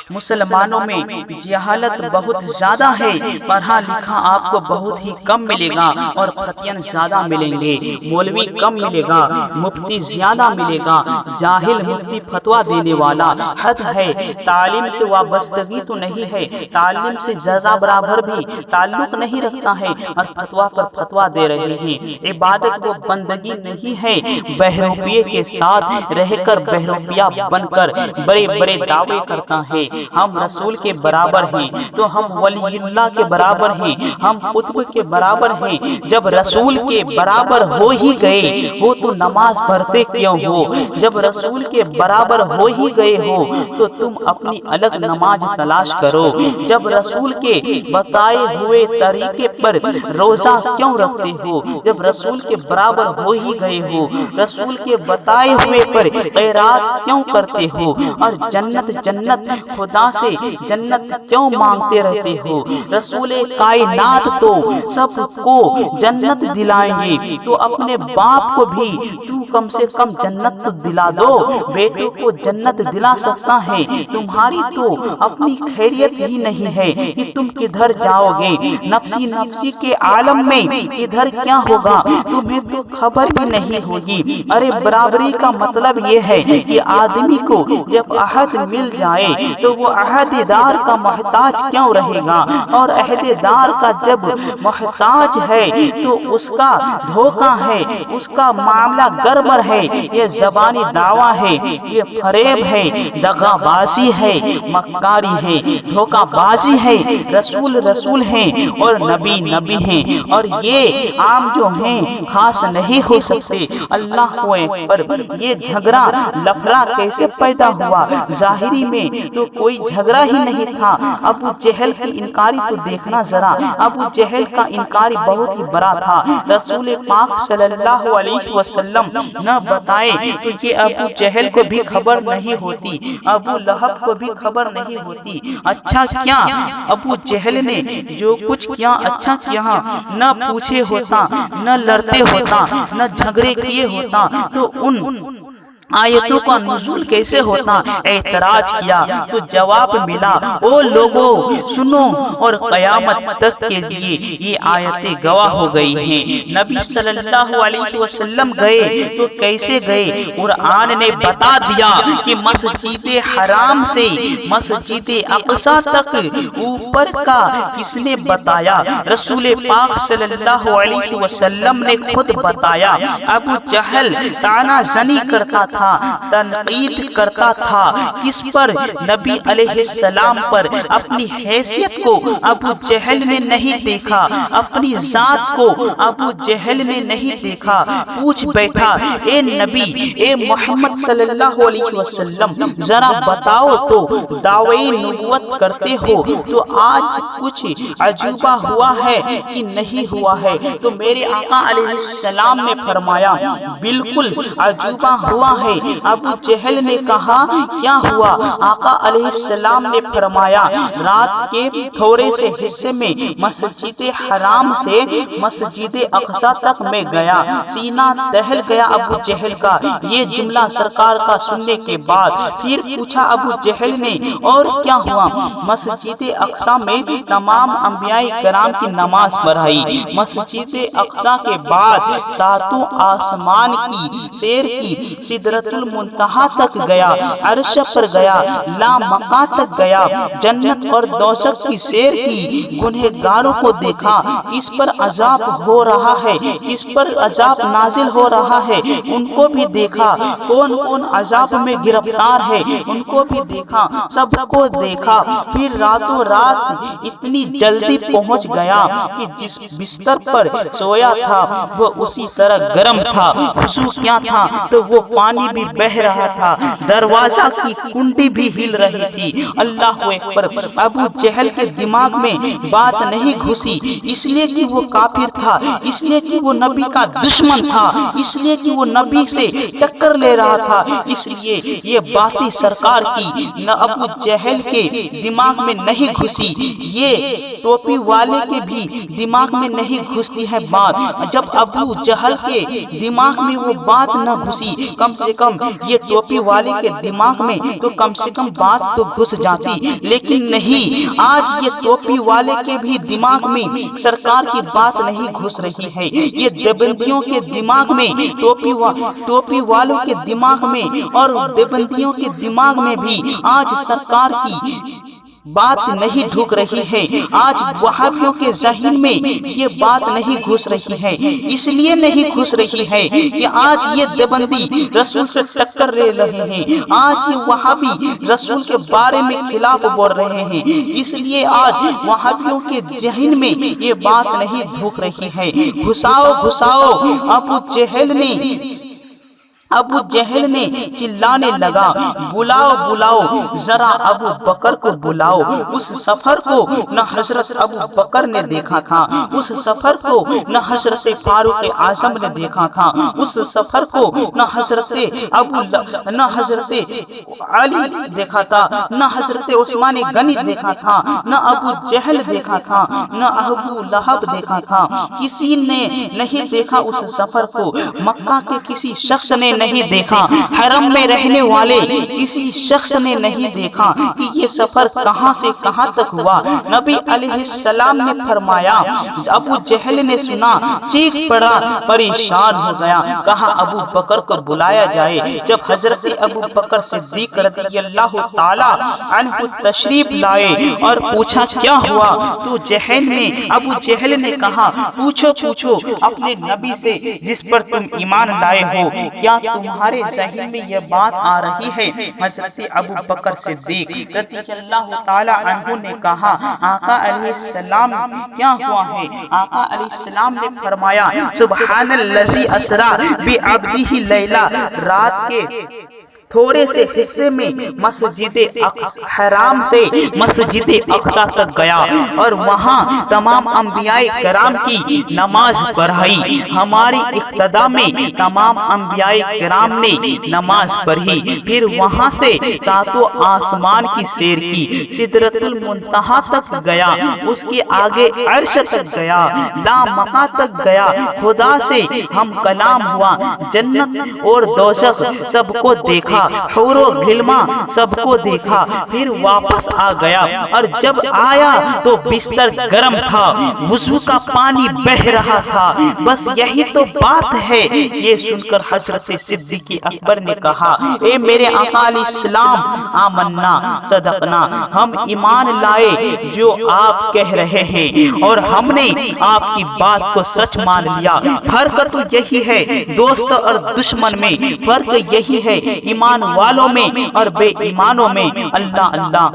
مسلمانوں میں جہالت بہت زیادہ ہے، پڑھا لکھا آپ کو بہت ہی کم ملے گا اور فتیان زیادہ ملیں گے، مولوی کم ملے گا، مفتی زیادہ ملے گا، جاہل مفتی فتویٰ دینے والا حد ہے، تعلیم سے وابستگی تو نہیں ہے، تعلیم سے ذرہ برابر بھی تعلق نہیں رکھتا ہے اور فتویٰ پر فتویٰ دے رہے ہیں۔ عبادت و بندگی نہیں ہے، بہروپیے کے ساتھ رہ کر بہروپیہ بن کر بڑے بڑے دعوے کرتا ہے، ہم رسول کے برابر ہیں تو ہم ولی اللہ کے برابر ہیں، ہم قطب کے برابر ہیں۔ جب رسول کے برابر ہو ہی گئے ہو تو نماز پڑھتے کیوں ہو؟ جب رسول کے برابر ہو ہی گئے ہو تو تم اپنی الگ نماز تلاش کرو۔ جب رسول کے بتائے ہوئے طریقے پر روزہ کیوں رکھتے ہو؟ جب رسول کے برابر ہو ہی گئے ہو، رسول کے بتائے ہوئے پر خیرات کیوں کرتے ہو اور جنت جنت خدا سے جنت کیوں مانگتے رہتے ہو؟ رسول کائنات تو سب کو جنت دلائیں گے تو اپنے باپ کو بھی تو کم سے کم جنت تو دلا دو، بیٹوں کو جنت دلا سکتا ہے، تمہاری تو اپنی خیریت ہی نہیں ہے کہ تم کدھر جاؤ گے، نفسی نفسی کے عالم میں کدھر کیا ہوگا تمہیں تو خبر بھی نہیں ہوگی۔ ارے برابری کا مطلب یہ ہے کہ آدمی کو جب عہد مل جائے تو وہ عہدے دار کا محتاج کیوں رہے گا، اور عہدے دار کا جب محتاج ہے تو اس کا دھوکہ ہے، اس کا معاملہ گڑبڑ ہے، یہ زبانی دعویٰ ہے، یہ فریب ہے، دغا بازی ہے، مکاری ہے، دھوکہ بازی ہے۔ رسول رسول ہیں اور نبی نبی ہیں اور یہ عام جو ہیں خاص نہیں ہو سکتے۔ اللہ اکبر، یہ جھگڑا لفڑا کیسے پیدا ہوا؟ ظاہری میں تو کوئی جھگڑا ہی نہیں تھا۔ ابو جہل کی انکاری تو دیکھنا ذرا، ابو جہل کا انکاری بہت ہی بڑا تھا، رسول پاک صلی اللہ علیہ وسلم نہ بتائے تو یہ ابو جہل کو بھی خبر نہیں ہوتی، ابو لہب کو بھی خبر نہیں ہوتی۔ اچھا کیا ابو جہل نے جو کچھ کیا اچھا کیا، نہ پوچھے ہوتا، نہ لڑتے ہوتا، نہ جھگڑے کیے ہوتا تو ان آیتوں کا نزول کیسے ہوتا؟ اعتراض کیا تو جواب ملا، او لوگوں سنو اور قیامت تک کے لیے یہ آیتیں گواہ ہو گئی ہیں۔ نبی صلی اللہ علیہ وسلم گئے تو کیسے گئے؟ قرآن نے بتا دیا کہ مسجد حرام سے مسجد اقصی تک اوپر کا کس نے بتایا؟ رسول پاک صلی اللہ علیہ وسلم نے خود بتایا۔ ابو جہل طعنہ زنی کرتا تھا، تنقید کرتا تھا، کس پر؟ نبی علیہ السلام پر۔ اپنی حیثیت کو ابو جہل نے نہیں دیکھا، اپنی ذات کو ابو جہل نے نہیں دیکھا۔ پوچھ بیٹھا، اے نبی، اے محمد صلی اللہ علیہ وسلم، ذرا بتاؤ تو دعوی نبوت کرتے ہو تو آج کچھ عجوبہ ہوا ہے کہ نہیں ہوا ہے؟ تو میرے آقا علیہ السلام نے فرمایا بالکل عجوبہ ہوا ہے۔ ابو جہل نے کہا کیا ہوا؟ آقا علیہ السلام نے فرمایا رات کے تھوڑے سے حصے میں مسجد حرام سے مسجد اقصی تک میں گیا، سینہ دہل گیا ابو جہل کا۔ یہ جملہ سرکار کا سننے کے بعد پھر پوچھا ابو جہل نے اور کیا ہوا؟ مسجد اقصی میں تمام انبیاء کرام کی نماز پڑھائی، مسجد اقصی کے بعد ساتوں آسمان کی سیر کی، سدرۃ المنتہا تک گیا، عرش پر گیا، لامقا تک گیا، جنت اور دوزخ کی سیر کی، گنہگاروں کو دیکھا، کس پر عذاب ہو رہا ہے، کس پر عذاب نازل ہو رہا ہے ان کو بھی دیکھا، کون کون عذاب میں گرفتار ہے ان کو بھی دیکھا، سب کو دیکھا۔ پھر راتوں رات اتنی جلدی پہنچ گیا کہ جس بستر پر سویا تھا وہ اسی طرح گرم تھا، وضو کیا تھا تو وہ پانی بھی بہ رہا تھا، دروازہ کی کنڈی بھی ہل رہی تھی۔ اللہ اکبر، ابو جہل کے دماغ میں بات نہیں گھسی، اس لیے کہ وہ کافر تھا، اس لیے کہ وہ نبی کا دشمن تھا، اس لیے کہ وہ نبی سے ٹکر لے رہا تھا، اس لیے یہ باتیں سرکار کی نہ ابو جہل کے دماغ میں نہیں گھسی، یہ ٹوپی والے کے بھی دماغ میں نہیں گھستی ہے بات۔ جب ابو جہل کے دماغ میں وہ بات نہ گھسی، کم سے کم یہ ٹوپی والے کے دماغ میں تو کم سے کم بات تو گھس جاتی، لیکن نہیں، آج یہ ٹوپی والے کے بھی دماغ میں سرکار کی بات نہیں گھس رہی ہے، یہ دیوبندیوں کے دماغ میں، ٹوپی والوں کے دماغ میں اور دیوبندیوں کے دماغ میں بھی آج سرکار کی بات نہیں ڈھک رہی ہے، آج وہابیوں کے ذہن میں یہ بات نہیں گھس رہی ہے۔ اس لیے نہیں گھس رہی ہے کہ آج یہ دیوبندی رسول سے ٹکر لے رہے ہیں، آج یہ وہابی رسول کے بارے میں خلاف بول رہے ہیں، اس لیے آج وہابیوں کے ذہن میں یہ بات نہیں ڈھک رہی ہے۔ گھساؤ گھساؤ، ابو جہل نے چلانے لگا، بلاؤ بلاؤ ذرا ابو بکر کو بلاؤ۔ اس سفر کو نہ حضرت ابو بکر نے دیکھا تھا، اس سفر کو نہ حضرت فاروق اعظم نے دیکھا تھا، اس سفر کو نہ حضرت علی دیکھا تھا، نہ حضرت عثمان غنی دیکھا تھا، نہ ابو جہل دیکھا تھا، نہ ابو لہب دیکھا تھا، کسی نے نہیں دیکھا اس سفر کو۔ مکہ کے کسی شخص نے نہیں دیکھا، حرم میں رہنے والے کسی شخص نے نہیں دیکھا کہ یہ سفر کہاں سے کہاں تک ہوا۔ نبی علیہ السلام نے فرمایا، ابو جہل نے سنا، چیخ پڑا، پریشان ہو گیا، کہا ابو بکر کو بلایا جائے۔ جب حضرت ابو بکر صدیق رضی اللہ تعالی عنہ تشریف لائے اور پوچھا کیا ہوا، تو ابو جہل نے کہا، پوچھو اپنے نبی سے جس پر تم ایمان لائے ہو، کیا تمہارے ذہن میں یہ بات آ رہی ہے؟ حضرت ابو بکر صدیق رضی اللہ تعالی عنہ نے کہا، آقا علیہ السلام کیا ہوا ہے؟ آقا علیہ السلام نے فرمایا، سبحان الذی اسری بعبدہ لیلا، رات کے تھوڑے سے حصے میں مسجد حرام سے مسجد اقصی تک گیا اور وہاں تمام انبیاء کرام کی نماز پڑھائی۔ ہماری اقتداء میں تمام انبیاء کرام نے نماز پڑھی، پھر وہاں سے ساتوں آسمان کی سیر کی، سدرۃ المنتہا تک گیا، اس کے آگے عرش تک گیا، لامکاں تک گیا، خدا سے ہم کلام ہوا، جنت اور دوزخ سب کو دیکھا، حور و غلما سب کو دیکھا، پھر واپس آ گیا، اور جب آیا تو بستر گرم تھا، وضو کا پانی بہ رہا تھا، بس یہی تو بات ہے۔ یہ سن کر حضرت صدیق اکبر نے کہا، اے میرے آقا علیہ السلام، آمنا صدقنا، ہم ایمان لائے جو آپ کہہ رہے ہیں اور ہم نے آپ کی بات کو سچ مان لیا۔ فرق تو یہی ہے دوست اور دشمن میں، فرق یہی ہے ایمان والوں میں اور بے ایمانوں میں۔ اللہ اللہ،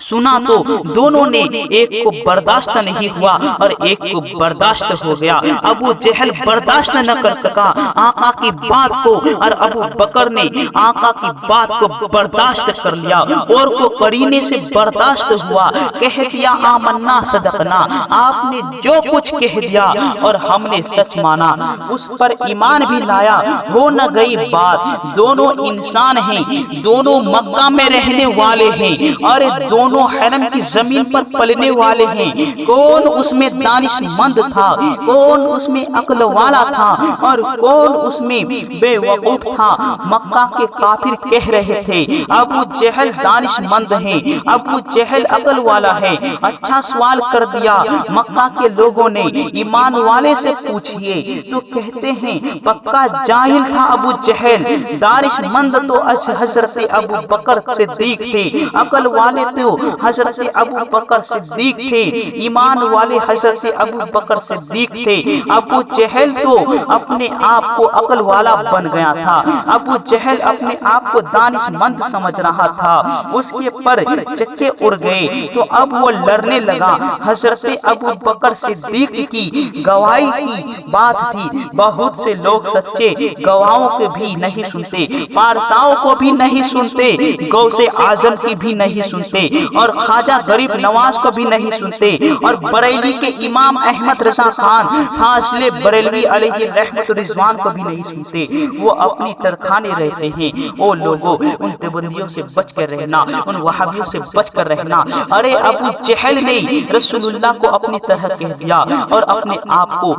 سنا تو دونوں نے ایک کو برداشت نہیں ہوا اور ایک کو برداشت ہو گیا۔ ابو جہل برداشت نہ کر سکا آقا کی بات کو، اور ابو بکر نے آقا کی بات کو برداشت کر لیا، اور کو قرینے سے برداشت ہوا، کہہ دیا آمنا صدقنا، آپ نے جو کچھ کہہ دیا اور ہم نے سچ مانا، اس پر ایمان بھی لایا۔ ہو نہ گئی بات، دونوں انسان ہیں، دونوں مکہ میں رہنے والے ہیں اور دونوں حرم کی زمین پر پلنے والے ہیں۔ کون اس میں دانش مند تھا، کون اس میں عقل والا تھا اور کون اس میں بے وقوف تھا؟ مکہ کے کافر کہہ رہے تھے ابو جہل دانش مند ہے، ابو جہل عقل والا ہے۔ اچھا سوال کر دیا مکہ کے لوگوں نے، ایمان والے سے پوچھئے تو کہتے ہیں پکا جاہل تھا ابو جہل، دانش مند تو حضرت ابو بکر صدیق تھے، عقل والے تو حضرت ابو بکر صدیق تھے، ایمان والے حضرت ابو بکر صدیق تھے۔ ابو جہل تو اپنے آپ کو عقل والا بن گیا تھا، ابو جہل اپنے آپ کو دانش مند سمجھ رہا تھا، اس کے پر چکے اڑ گئے تو اب وہ لڑنے لگا۔ حضرت ابو بکر صدیق کی گواہی کی بات تھی، بہت سے لوگ سچے گواہوں کو بھی نہیں سنتے، پارساؤں کو بھی نہیں سنتے، غوث اعظم کی بھی نہیں سنتے، اور خواجہ غریب نواز کو بھی نہیں سنتے، اور بریلی کے امام احمد رضا خان فاضل بریلوی علیہ رحمت رضوان کو بھی نہیں سنتے۔ وہ اپنی ترخانے رہتے ہیں۔ او لوگوں، ان دیوبندیوں سے بچ کر رہنا، ان وہابیوں سے بچ کر رہنا۔ ارے ابو جہل نے رسول اللہ کو اپنی طرح کہہ دیا اور اپنے آپ کو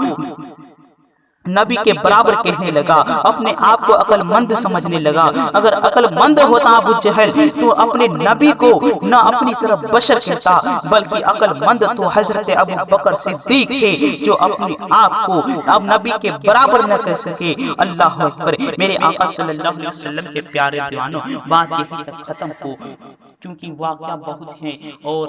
نبی کے برابر کہنے لگا، اپنے آپ کو عقل مند سمجھنے لگا۔ اگر عقل مند ہوتا ابو جہل تو اپنے نبی کو نہ اپنی طرف بشر کہتا، بلکہ عقل مند تو حضرت ابو بکر صدیق تھے جو اپنے آپ کو اب نبی کے برابر نہ کہہ سکے۔ اللہ اکبر۔ میرے آقا صلی اللہ علیہ وسلم کے پیارے دیوانوں، بات یہی تک ختم ہو، کیونکہ واقعہ بہت ہیں اور